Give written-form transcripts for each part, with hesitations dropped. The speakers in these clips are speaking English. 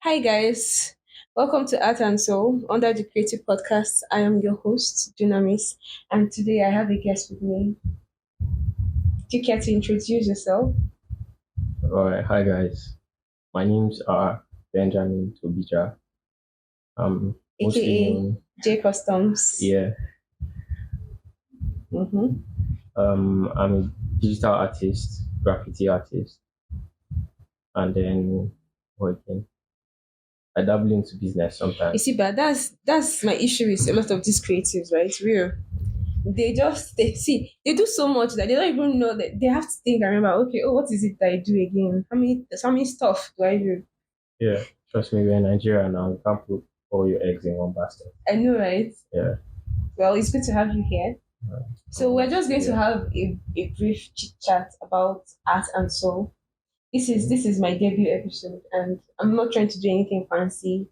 Hi guys, welcome to Art and Soul under the Creative Podcast. I am your host, Dunamis, and today I have a guest with me. Do you care to introduce yourself, All right, hi guys. My names are Benjamin Tobija. I'm mostly aka known, J Customs? yeah. Mm-hmm. I'm a digital artist, graffiti artist, and then what again? I dabble into business You sometimes. see, but that's my issue with a lot of these creatives, right? Real. They do so much that they don't even know that they have to think and remember. Okay, oh, what is it that I do again? How many stuff do I do? Yeah, trust me, we're in Nigeria now. You can't put all your eggs in one basket. I know, right? Yeah, Well, it's good to have you here. So we're just going to yeah. have a brief chit chat about art and soul. This is my debut episode, and I'm not trying to do anything fancy.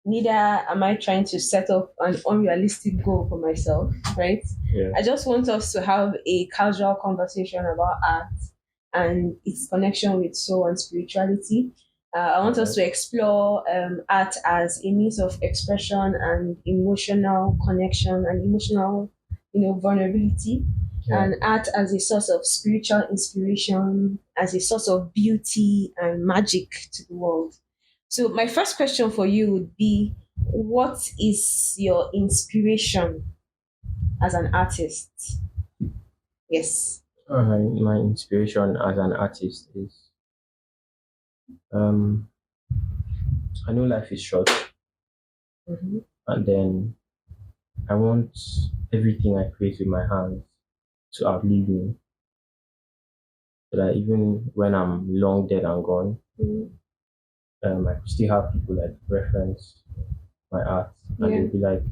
Neither am I trying to set up an unrealistic goal for myself, right? Yeah, I just want us to have a casual conversation about art and its connection with soul and spirituality. I all want us right. to explore art as a means of expression and emotional connection and emotional, vulnerability, Yeah, and art as a source of spiritual inspiration, as a source of beauty and magic to the world. So, my first question for you would be, what is your inspiration as an artist? Yes. all right. My inspiration as an artist is um, I know life is short, Mm-hmm. and then I want everything I create with my hands to outlive me, so that even when I'm long dead and gone, I could still have people like reference my art, and Yeah. they'll be like,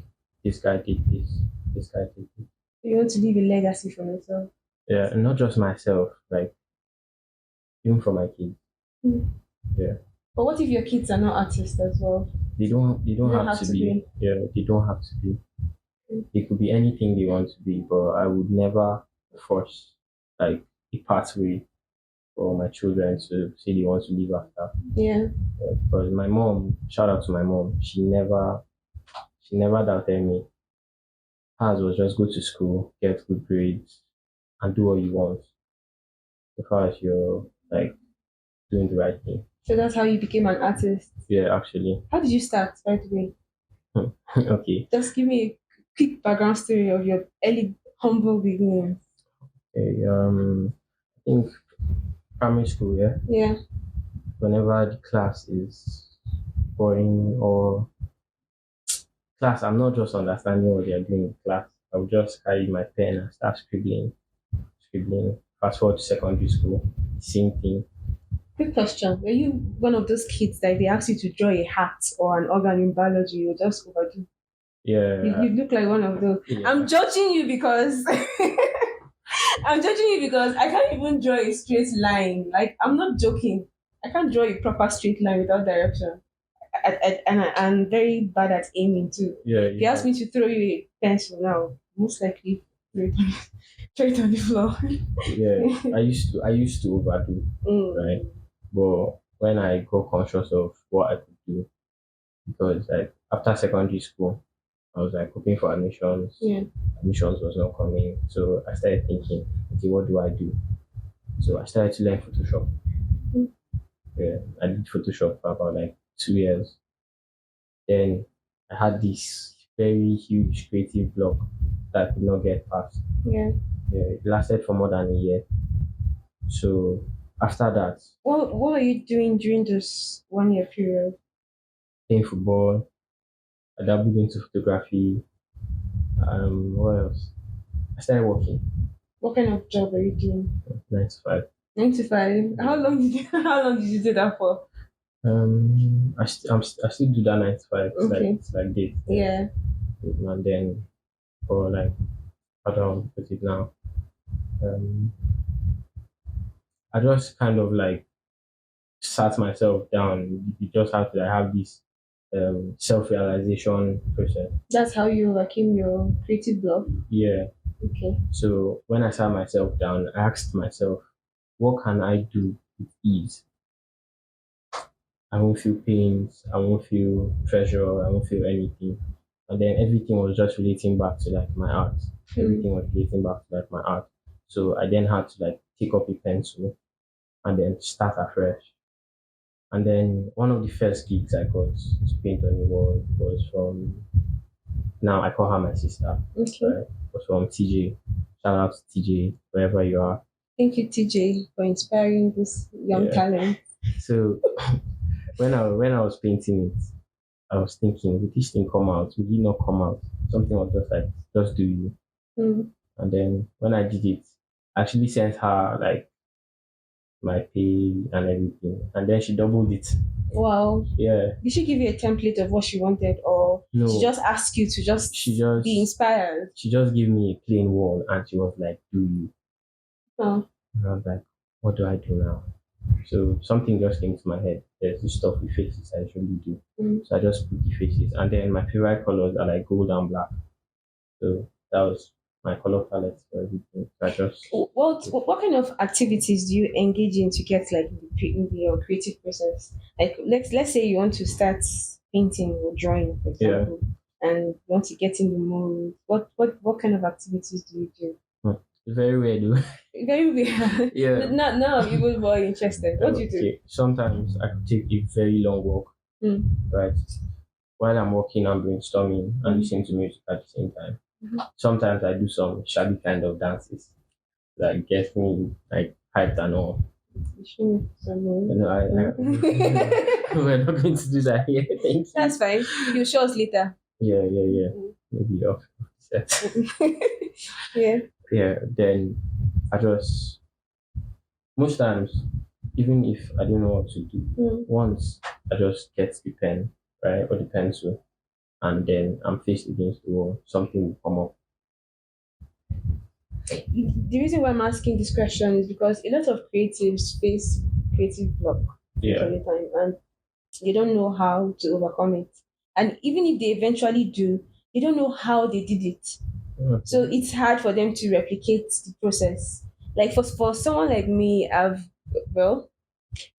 "This guy did this. This guy did this." You want to leave a legacy for yourself. Yeah, and not just myself, like even for my kids. Mm. Yeah, But what if your kids are not artists as well? they don't. They You don't don't have have to to be. be. Yeah, they don't have to be. Mm. They could be anything they want to be, but I would never force like a pathway for my children to say they want to live after. Yeah. Because my mom, shout out to my mom, she never doubted me. Hers was just go to school, get good grades, and do what you want. As far as you're like doing the right thing. So that's how you became an artist. Yeah, actually. How did you start, by the way? Okay. Just give me a quick background story of your early humble beginnings. Okay. I think primary school, yeah. Yeah. Whenever the class is boring or class, I'm not just understanding what they are doing in class. I will just carry my pen and start scribbling, scribbling. Fast forward to secondary school, same thing. Quick question. Were you one of those kids that if they ask you to draw a hat or an organ in biology, you just overdo? You Yeah, look like one of those. I'm yeah, judging you because I'm judging you because I can't even draw a straight line. Like, I'm not joking. I can't draw a proper straight line without direction. And I'm very bad at aiming too. yeah, If you yeah, ask me to throw you a pencil now, most likely throw it on, throw it on the floor. yeah. I used to overdo, Mm, right? But when I got conscious of what I could do, because like after secondary school, I was like hoping for admissions. yeah. Admissions was not coming, so I started thinking, okay, what do I do? So I started to learn Photoshop. Mm. Yeah, I did Photoshop for about like 2 years. Then I had this very huge creative block that I could not get past. Yeah. Yeah, it lasted for more than a year. So after that, What were you doing during this 1 year period? playing football, I dabbled into photography. What else? I started working What kind of job are you doing? 9 to 5. 9 to 5. How Yeah. long did you how long did you do that for? I still do that 9 to 5. Okay. It's like this, yeah. Yeah. And then for like how do I put it now? Um, I just kind of like sat myself down. You just have to like, have this self realization process. That's how you overcame your creative block. Yeah. Okay. So when I sat myself down, I asked myself, what can I do with ease? I won't feel pains, I won't feel pressure, I won't feel anything. And then everything was just relating back to like my art. Mm. Everything was relating back to like my art. So I then had to like take up a pencil and then start afresh. And then one of the first gigs I got to paint on the wall was from, now I call her my sister, Okay. right? Was from TJ. Shout out to TJ, wherever you are. Thank you, TJ, for inspiring this young Yeah. talent. So when I was painting it, I was thinking, would this thing come out? Would it not come out? Something was just like, just do you. Mm. And then when I did it, I actually sent her like my pay and everything. And then she doubled it. Wow. Yeah. Did she give you a template of what she wanted, or she No. just asked you to just She be just inspired? she just gave me a plain wall and she was like, do you? Oh. And I was like, what do I do now? So something just came to my head. There's this stuff with faces I usually do. Mm. So I just put the faces. And then my favorite colors are like gold and black. So that was my color palette for everything. So I just What kind of activities do you engage in to get like in your creative process? Like let's say you want to start painting or drawing, for yeah. example, and you want to get in the mood. What kind of activities do you do? Hmm. Very weird. Very weird. Yeah. Not now I'm even more interested. What do you do? Okay. Sometimes I could take a very long walk, Mm. right? While I'm walking, I'm brainstorming and Mm. listening to music at the same time. Mhm. Sometimes I do some shabby kind of dances that get me like hyped and all. Sure. You know, we're not going to do that here. Thank you. That's fine. You show us later. Yeah. Maybe off set. Yeah. Yeah. Then I just most times, even if I don't know what to do, Mm. once I just get the pen, right, or the pencil, and then I'm faced against the wall, something will come up. The reason why I'm asking this question is because a lot of creatives face creative block most of Yeah. the time, and they don't know how to overcome it. And even if they eventually do, they don't know how they did it. Mm. So it's hard for them to replicate the process. Like for someone like me, well,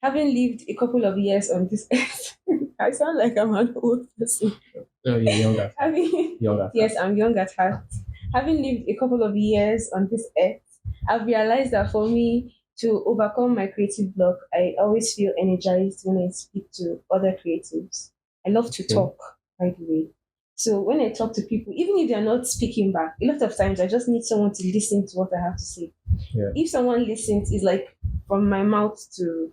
having lived a couple of years on this earth, I sound like I'm an old person. No, you're younger. I mean, Younger. yes, I'm young at heart. Having lived a couple of years on this earth, I've realized that for me to overcome my creative block, I always feel energized when I speak to other creatives. I love to Okay. talk, by the way. So when I talk to people, even if they're not speaking back, a lot of times I just need someone to listen to what I have to say. Yeah. If someone listens, it's like from my mouth to,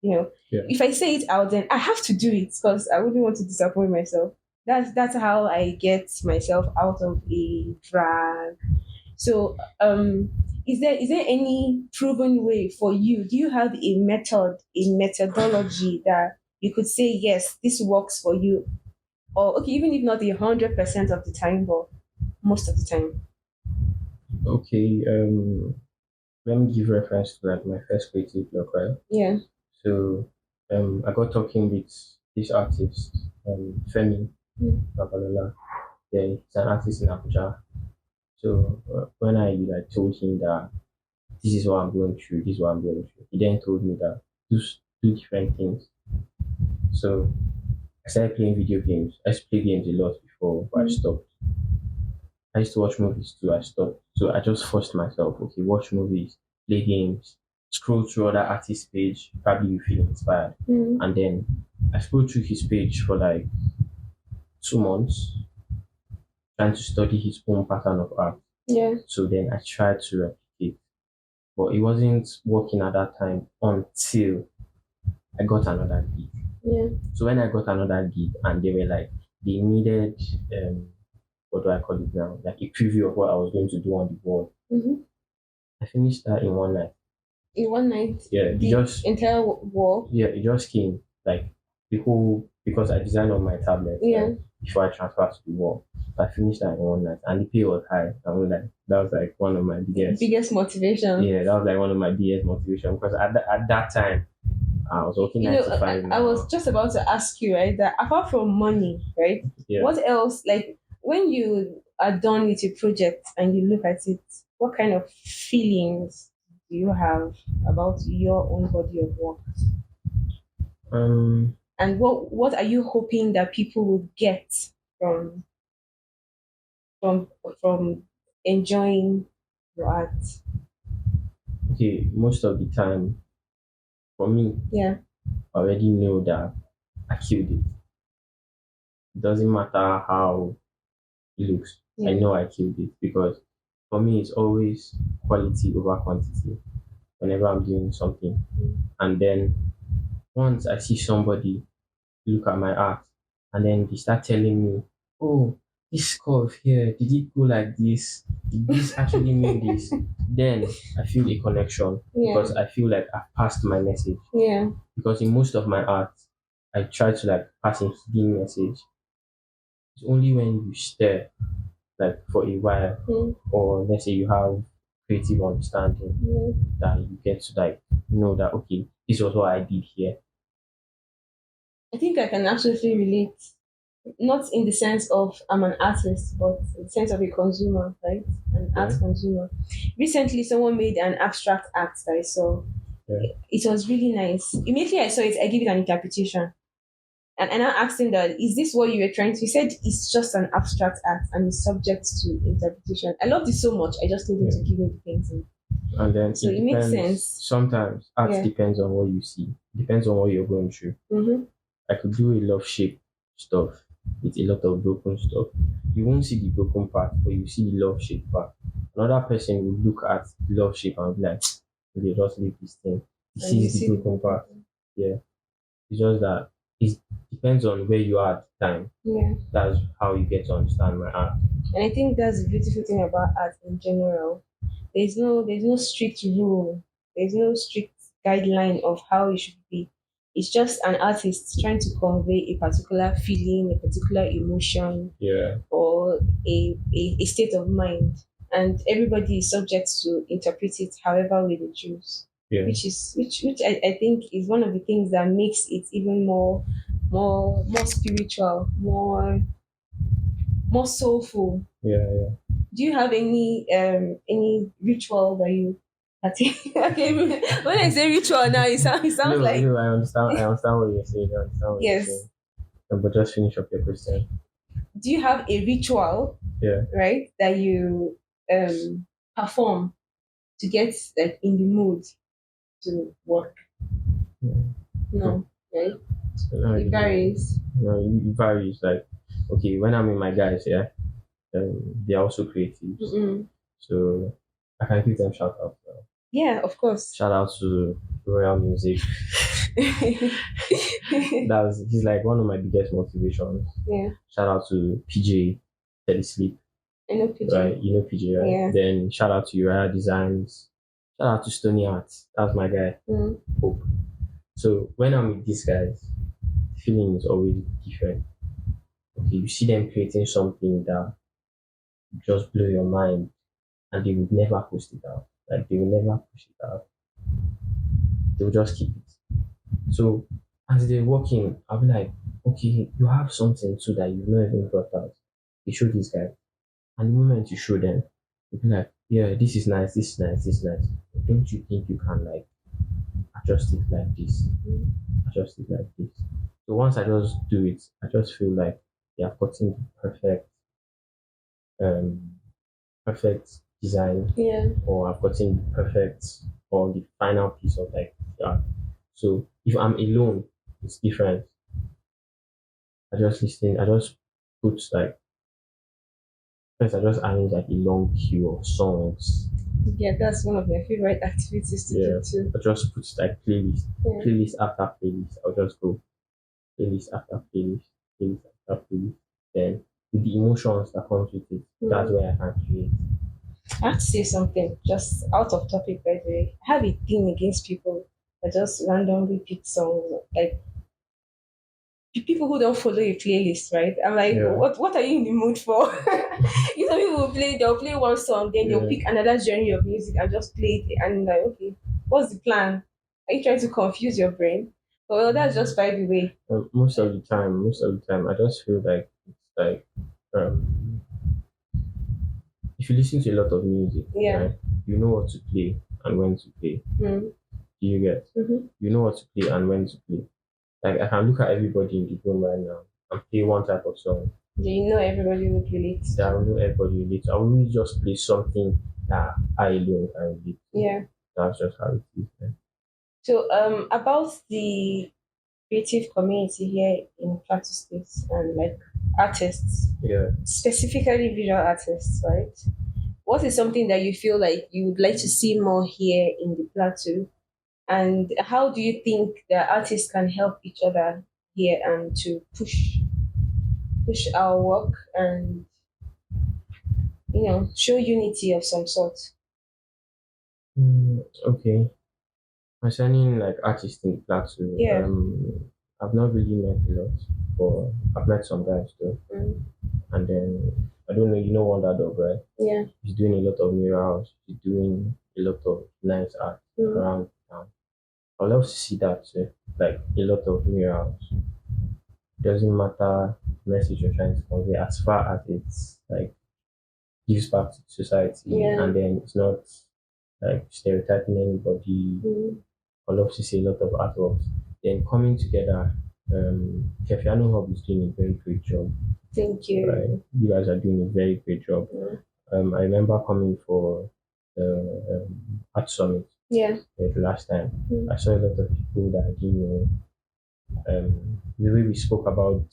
Yeah. if I say it out, then I have to do it because I wouldn't want to disappoint myself. That's how I get myself out of a drag. So, is there any proven way for you? Do you have a methodology that you could say yes, this works for you, or okay, even if not 100% of the time, but most of the time? Okay. Let me give reference to like my first creative block, right? Yeah. So, I got talking with this artist, Femi Mm. Babalola. Yeah, he's an artist in Abuja. So when I like told him that this is what I'm going through, this is what I'm going through, he then told me that do different things. So I started playing video games. I used to play games a lot before, but I Mm. stopped. I used to watch movies too. I stopped. So I just forced myself. Okay, watch movies, play games, scroll through other artists' page. Probably you feel inspired, Mm. and then I scrolled through his page for like 2 months, trying to study his own pattern of art. Yeah. So then I tried to replicate, but it wasn't working at that time until I got another gig. Yeah. So when I got another gig, and they were like, they needed what do I call it now? Like a preview of what I was going to do on the board. Mm-hmm. I finished that in one night. In one night, Yeah, it the just entire wall. yeah, it just came like the whole because I designed on my tablet Yeah. before I transferred to the wall. So I finished that in one night, and the pay was high. I was like, that was like one of my Biggest motivation. yeah, that was like one of my biggest motivation because at that time I was working You nine know, to five. I was just about to ask you, right, that apart from money, right, Yeah. what else, like, when you are done with your project and you look at it, what kind of feelings do you have about your own body of work? Um, And what are you hoping that people would get from from from enjoying your art? okay, most of the time, for me, Yeah. I already know that I killed it. It doesn't matter how it looks. I Yeah. know I killed it because for me, it's always quality over quantity whenever I'm doing something. And then once I see somebody look at my art and then they start telling me, oh, this curve here, did it go like this? Did this actually mean this? Then I feel a connection Yeah. because I feel like I've passed my message. Yeah. Because in most of my art, I try to like pass a hidden message. It's only when you stare like for a while, Mm. or let's say you have creative understanding, Yeah. that you get to like know that okay, this was what I did here. I think I can absolutely relate. Not in the sense of I'm an artist, but in the sense of a consumer, right? An art Yeah, consumer. Recently, someone made an abstract art that I saw. yeah, It was really nice. Immediately I saw it, I gave it an interpretation. And I asked him that, is this what you were trying to? He said it's just an abstract art and it's subject to interpretation. I loved it so much, I just told him yeah. to give me the painting. And then So it it makes depends. sense. Sometimes art Yeah. depends on what you see. Depends on what you're going through. Mm-hmm. I could do a love shape stuff with a lot of broken stuff. You won't see the broken part, but you see the love shape part. Another person will look at the love shape and be like, they just leave this thing. He And you sees the see the broken broken part. thing. Yeah. It's just that it depends on where you are at the time. Yeah. That's how you get to understand my art. And I think that's the beautiful thing about art in general. There's no strict rule. There's no strict guideline of how it should be. It's just an artist trying to convey a particular feeling, a particular emotion, Yeah, or a state of mind. And everybody is subject to interpret it however way they choose. yeah, Which I think is one of the things that makes it even more spiritual, more soulful. yeah, yeah. Do you have any ritual that you that okay, when I say ritual now it sounds No, like no, I understand what you're saying. I understand what you're saying. yes. But just finish up your question. Do you have a ritual, Yeah. right, that you perform to get like in the mood to work? Yeah. No, right? No, It varies. no, it varies. Like, okay, when I'm with my guys, yeah, they're also creatives. Mm-mm. So I can give them shout out. Yeah, of course. Shout out to Royal Music. He's like one of my biggest motivations. Yeah, Shout out to PJ Telesleep, I know PJ. right? You know PJ, right? Yeah. Then shout out to Uriah Designs. Shout out to Stony Arts. That's my guy. Mm. Hope. So when I'm with these guys, the feeling is always different. Okay, you see them creating something that just blow your mind, and they would never post it out. Like they will never push it out. They will just keep it. So as they're working, I'll be like, okay, you have something too that you've not even brought out. You show these guys. And the moment you show them, they'll be like, yeah, this is nice, this is nice, this is nice. But don't you think you can like adjust it like this? Adjust it like this. So once I just do it, I just feel like they have gotten the um perfect design, Yeah. or I've gotten the perfect or the final piece of like the art. So if I'm alone, it's different. I just listen, I just put like first I just arrange like a long queue of songs. Yeah, that's one of my favorite activities to Yeah. do too. I just put like Yeah. playlist after playlist. I'll just go playlist after playlist, playlist after playlist. Then with the emotions that comes with it, that's Mm. where I can create. I have to say something just out of topic, by the way. I have a thing against people that just randomly pick songs, like people who don't follow a playlist, right? I'm like, Yeah. what are you in the mood for? You know, people they'll play one song, then they'll Yeah. pick another genre of music and just play it, and like, okay, what's the plan? Are you trying to confuse your brain? Well, that's just by the way. Most of the time, I just feel like it's like um, if you listen to a lot of music, Yeah. right, you know what to play and when to play. Mm. Do you get? Mm-hmm. You know what to play and when to play. Like I can look at everybody in the room right now and play one type of song You know everybody would relate that I to. know everybody relates. I will really just play something that I alone can relate to. Yeah. That's just how it is. Man. So about the creative community here in Plateau State and like artists, Yeah. specifically visual artists, right? What is something that you feel like you would like to see more here in the Plateau? And how do you think the artists can help each other here and to push our work and show unity of some sort? Okay. Concerning like artists in Plateau, Yeah. I've not really met a lot, but I've met some guys though. Mm. And then I don't know, you know Wonder Dog, right? Yeah. He's doing a lot of murals. He's doing a lot of nice art Mm. around town. I love to see that too. Like a lot of murals. Doesn't matter the message you're trying to convey as far as it's like gives back to society Yeah. and then it's not like stereotyping anybody. Mm. I love to see a lot of artworks. Then coming together, Kefiano Hub is doing a very great job. Thank Right? you. You guys are doing a very great job. Mm. I remember coming for the art summit Yeah. the last time. Mm. I saw a lot of people that I didn't know. The way we spoke about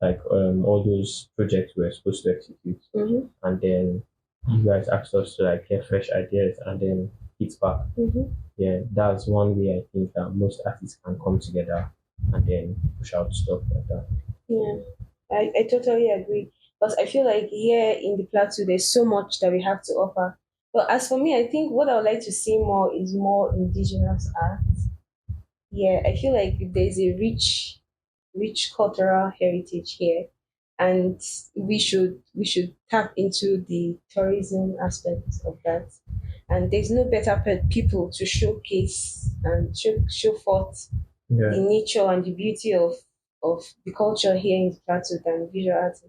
like all those projects we were supposed to execute, Mm-hmm. and then you guys asked us to like get fresh ideas and then hit back. Mm-hmm. Yeah, that's one way I think that most artists can come together and then push out stuff like that. Yeah. I totally agree. Because I feel like here in the plateau there's so much that we have to offer. But as for me, I think what I would like to see more is more indigenous art. Yeah, I feel like there's a rich cultural heritage here, and we should tap into the tourism aspect of that. And there's no better people to showcase and show forth Yeah. the nature and the beauty of the culture here in the plateau than visual artists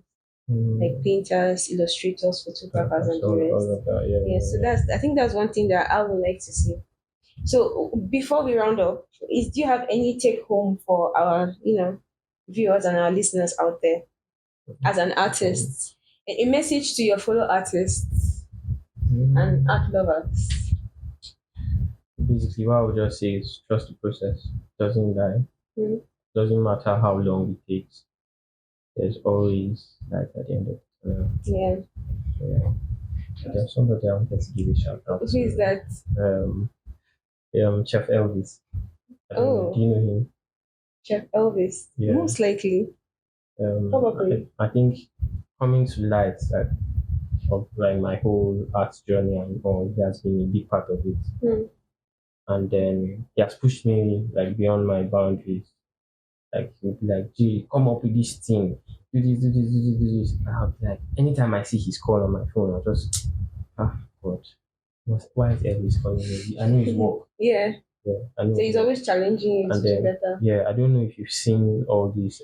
like Mm, painters, illustrators, photographers, and the all rest. of that. Yeah, Yeah, so yeah, I think that's one thing that I would like to see. So before we round up, do you have any take home for our viewers and our listeners out there as an yeah. artist? A message to your fellow artists and Mm, art lovers. basically, what I would just say is trust the process. Doesn't die. Mm. Doesn't matter how long it takes. There's always light at the end of the tunnel. Yeah. Yeah. There's somebody I wanted to give a shout out Who is to. that? Um, Chef Elvis. I don't know. Do Oh, you know him? Chef Elvis. Yeah. Most likely. I, Probably. I think coming to light like of like my whole art journey and all, he has been a big part of it. Mm. And then he has pushed me like beyond my boundaries. Like he'll be like, gee, come up with this thing. Do this, do this, do this, do this. And I'll be like, anytime I see his call on my phone, I'll just God. Why is Elvis calling me? I know his work. Yeah. Yeah, I know So his he's work. always challenging you to And do then better. yeah, I don't know if you've seen all these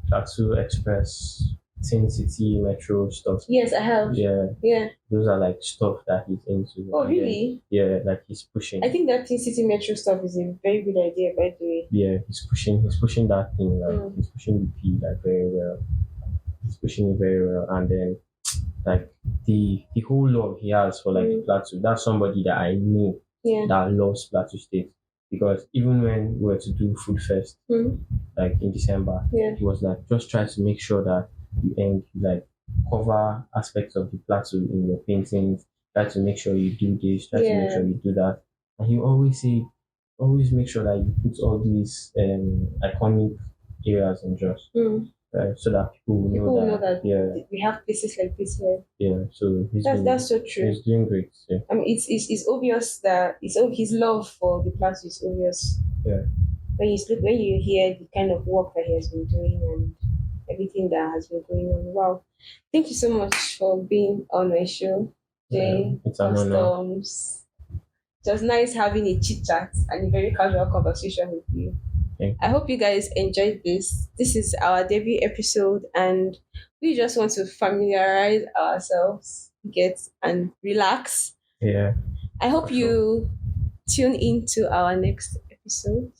Tattoo Express, Tin City Metro stuff. Yes, I have. Yeah, Yeah. those are like stuff that he's into. Oh, And then, really? yeah, like he's pushing. I think that Teen City Metro stuff is a very good idea, by the way. Yeah, he's pushing that thing, like Mm. he's pushing the P like very well. He's pushing it very well. And then like the whole love he has for like the Mm. plateau, that's somebody that I know Yeah. that loves Plateau State. Because even when we were to do Food Fest, Mm. like in December, Yeah. he was like, just try to make sure that you like cover aspects of the plateau in your paintings. Try to make sure you do this. Try to make Yeah. sure you do that. And he always say, always make sure that you put all these iconic areas in just Mm. so that people will People know will know that. that Yeah, we have places like this here. yeah. So That's so true. he's doing great. Yeah, I mean, it's obvious that his love for the plateau is obvious. yeah. When you hear the kind of work that he has been doing and everything that has been going on. Wow. Thank you so much for being on my show, Jay It's an honor. Customs. It was nice having a chit chat and a very casual conversation with you. Thank I hope you guys enjoyed this. This is our debut episode, and we just want to familiarize ourselves, get and relax. Yeah. I hope For sure. you tune in to our next episode. episode.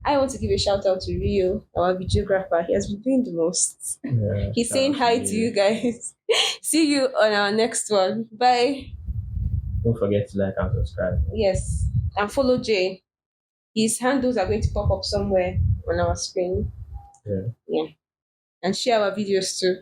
I want to give a shout out to Rio, our videographer. He has been doing the most. Yeah, He's shout saying out to hi to you you. guys. See you on our next one. Bye. Don't forget to like and subscribe. Yes. And follow Jay. His handles are going to pop up somewhere on our screen. Yeah. Yeah. And share our videos too.